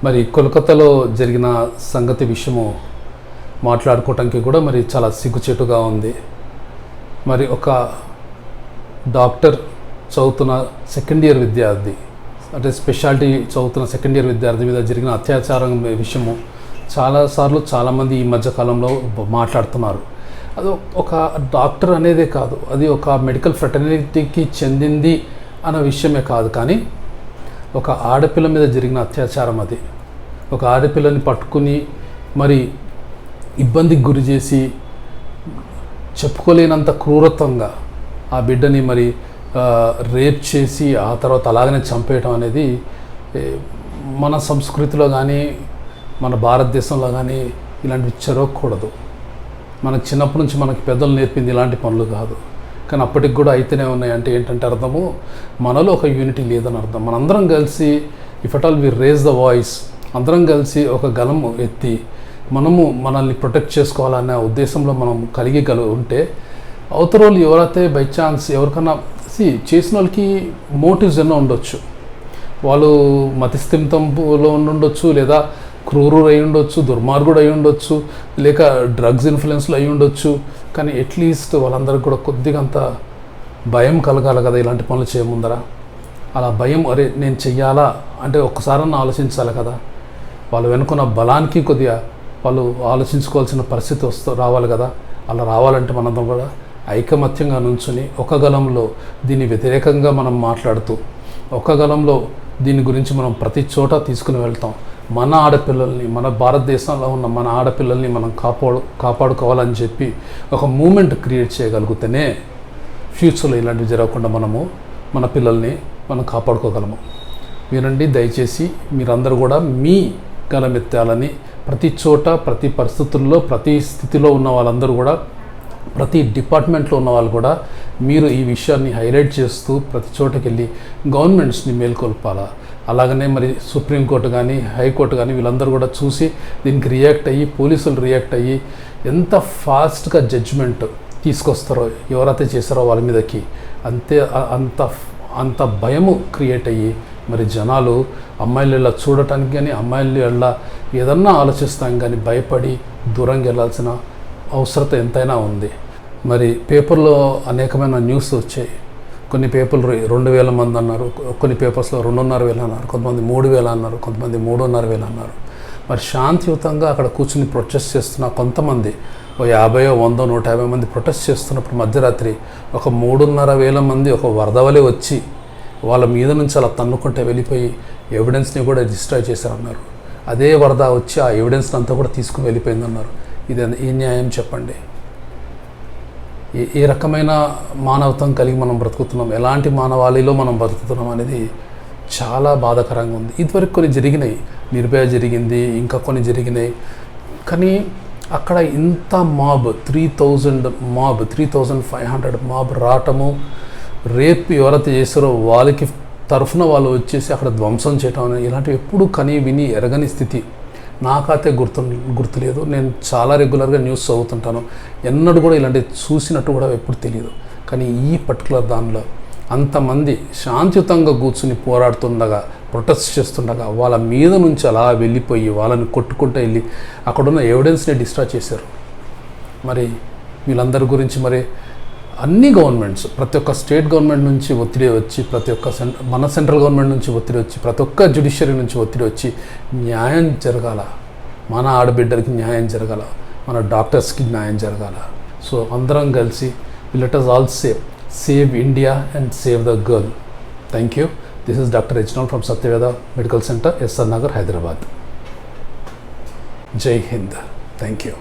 మరి కోల్కతాలో జరిగిన సంగతి విషయము మాట్లాడుకోవటానికి కూడా మరి చాలా సిగ్గుచేటుగా ఉంది. మరి ఒక డాక్టర్ చదువుతున్న సెకండ్ ఇయర్ విద్యార్థి, అంటే స్పెషాలిటీ చదువుతున్న సెకండ్ ఇయర్ విద్యార్థి మీద జరిగిన అత్యాచారం విషయము చాలాసార్లు చాలామంది ఈ మధ్యకాలంలో మాట్లాడుతున్నారు. అది ఒక డాక్టర్ అనేదే కాదు, అది ఒక మెడికల్ ఫ్రెటర్నిటీకి చెందింది అన్న విషయమే కాదు, కానీ ఒక ఆడపిల్ల మీద జరిగిన అత్యాచారం. అది ఒక ఆడపిల్లని పట్టుకుని మరి ఇబ్బందికి గురి చేసి చెప్పుకోలేనంత క్రూరత్వంగా ఆ బిడ్డని మరి రేప్ చేసి ఆ తర్వాత అలాగనే చంపేయటం అనేది మన సంస్కృతిలో కానీ మన భారతదేశంలో కానీ ఇలాంటివి జరగకూడదు. మనకు చిన్నప్పటి నుంచి మనకి పెద్దలు నేర్పింది ఇలాంటి పనులు కాదు, కానీ అప్పటికి కూడా అయితేనే ఉన్నాయి. అంటే ఏంటంటే అర్థము, మనలో ఒక యూనిటీ లేదని అర్థం. మనందరం కలిసి if at all we raise the voice, అందరం కలిసి ఒక గలము ఎత్తి మనము మనల్ని ప్రొటెక్ట్ చేసుకోవాలనే ఉద్దేశంలో మనం కలిగి ఉంటే అవతల వాళ్ళు ఎవరైతే బై ఛాన్స్ ఎవరికన్నా చేసిన వాళ్ళకి మోటివ్స్ ఎన్నో ఉండొచ్చు. వాళ్ళు మతిస్థిమితంలో ఉండొచ్చు, లేదా క్రూరుడు అయి ఉండొచ్చు, దుర్మార్గుడు అయి ఉండొచ్చు, లేక డ్రగ్స్ ఇన్ఫ్లుయెన్స్లో అయి ఉండొచ్చు. కానీ అట్లీస్ట్ వాళ్ళందరికీ కూడా కొద్దిగా అంత భయం కలగాలి కదా ఇలాంటి పనులు చేయముందరా. అలా భయం, అరే నేను చెయ్యాలా అంటే ఒక్కసారన్నా ఆలోచించాలి కదా. వాళ్ళు వెనుకున్న బలానికి కొద్దిగా వాళ్ళు ఆలోచించుకోవాల్సిన పరిస్థితి రావాలి కదా. అలా రావాలంటే మనందరం కూడా ఐకమత్యంగా నుంచుని ఒక గలంలో దీన్ని వ్యతిరేకంగా మనం మాట్లాడుతూ ఒక గలంలో దీని గురించి మనం ప్రతి చోట తీసుకుని వెళ్తాం. మన ఆడపిల్లల్ని, మన భారతదేశంలో ఉన్న మన ఆడపిల్లల్ని మనం కాపాడుకోవాలని చెప్పి ఒక మూమెంట్ క్రియేట్ చేయగలిగితేనే ఫ్యూచర్లో ఇలాంటివి జరగకుండా మనము మన పిల్లల్ని మనం కాపాడుకోగలము. మీరండి దయచేసి మీరందరూ కూడా మీ గలమెత్తాలని, ప్రతి చోట ప్రతి పరిస్థితుల్లో ప్రతి స్థితిలో ఉన్న వాళ్ళందరూ కూడా, ప్రతి డిపార్ట్మెంట్లో ఉన్న వాళ్ళు కూడా మీరు ఈ విషయాన్ని హైలైట్ చేస్తూ ప్రతి చోటకి వెళ్ళి గవర్నమెంట్స్ని మేల్కొల్పాలా. అలాగనే మరి సుప్రీంకోర్టు కానీ హైకోర్టు కానీ వీళ్ళందరూ కూడా చూసి దీనికి రియాక్ట్ అయ్యి, పోలీసులు రియాక్ట్ అయ్యి ఎంత ఫాస్ట్గా జడ్జిమెంట్ తీసుకొస్తారో ఎవరైతే చేస్తారో వాళ్ళ మీదకి, అంత భయము క్రియేట్ అయ్యి మరి జనాలు అమ్మాయిలు ఇలా చూడటానికి కానీ అమ్మాయిలు ఇలా ఏదన్నా ఆలోచిస్తాం కానీ భయపడి దూరంగా వెళ్ళాల్సిన అవసరత ఎంతైనా ఉంది. మరి పేపర్లో అనేకమైన న్యూస్ వచ్చాయి. కొన్ని పేపర్లు 2,000 మంది అన్నారు, కొన్ని పేపర్స్లో 2,500 అన్నారు, కొంతమంది 3,000 అన్నారు, కొంతమంది 3,500 అన్నారు. మరి శాంతియుతంగా అక్కడ కూర్చుని ప్రొటెస్ట్ చేస్తున్న కొంతమంది 50, 100, 150 మంది ప్రొటెస్ట్ చేస్తున్నప్పుడు మధ్యరాత్రి ఒక 3,500 మంది ఒక వరద వలె వచ్చి వాళ్ళ మీద నుంచి అలా తన్నుకుంటే వెళ్ళిపోయి ఎవిడెన్స్ని కూడా డిస్ట్రాయ్ చేశారన్నారు. అదే వరద వచ్చి ఆ ఎవిడెన్స్ని అంతా కూడా తీసుకుని వెళ్ళిపోయిందన్నారు. ఇది ఏ న్యాయం చెప్పండి? ఏ రకమైన మానవత్వం కలిగి మనం బ్రతుకుతున్నాం, ఎలాంటి మానవాళిలో మనం బ్రతుకుతున్నాం అనేది చాలా బాధాకరంగా ఉంది. ఇదివరకు కొన్ని జరిగినాయి, నిర్భయ జరిగింది, ఇంకా కొన్ని జరిగినాయి. కానీ అక్కడ ఇంత మాబ్ 3,500 మాబ్ రావటము, రేపు ఎవరైతే చేస్తారో వాళ్ళకి తరఫున వాళ్ళు వచ్చేసి అక్కడ ధ్వంసం చేయటం అనేది ఇలాంటివి ఎప్పుడు కని విని ఎరగని స్థితి. నాకైతే గుర్తులేదు. నేను చాలా రెగ్యులర్గా న్యూస్ చదువుతుంటాను, ఎన్నడూ కూడా ఇలాంటివి చూసినట్టు కూడా ఎప్పుడు తెలియదు. కానీ ఈ పర్టికులర్ దానిలో అంతమంది శాంతియుతంగా కూర్చుని పోరాడుతుండగా, ప్రొటెస్ట్ చేస్తుండగా వాళ్ళ మీద నుంచి అలా వెళ్ళిపోయి వాళ్ళని కొట్టుకుంటూ వెళ్ళి అక్కడున్న ఎవిడెన్స్ని డిస్ట్రాయ్ చేశారు. మరి వీళ్ళందరి గురించి మరి అన్ని గవర్నమెంట్స్, ప్రతి ఒక్క స్టేట్ గవర్నమెంట్ నుంచి ఒత్తిడి వచ్చి, ప్రతి ఒక్క మన సెంట్రల్ గవర్నమెంట్ నుంచి ఒత్తిడి వచ్చి, ప్రతి ఒక్క జ్యుడిషియరీ నుంచి ఒత్తిడి వచ్చి న్యాయం జరగాల, మన ఆడబిడ్డలకి న్యాయం జరగాల, మన డాక్టర్స్కి న్యాయం జరగాల. సో అందరం కలిసి let us all save India and save the girl. Thank you. This is Dr. Reginald from Satyaveda Medical Center, SR Nagar, Hyderabad. Jai Hind. Thank you.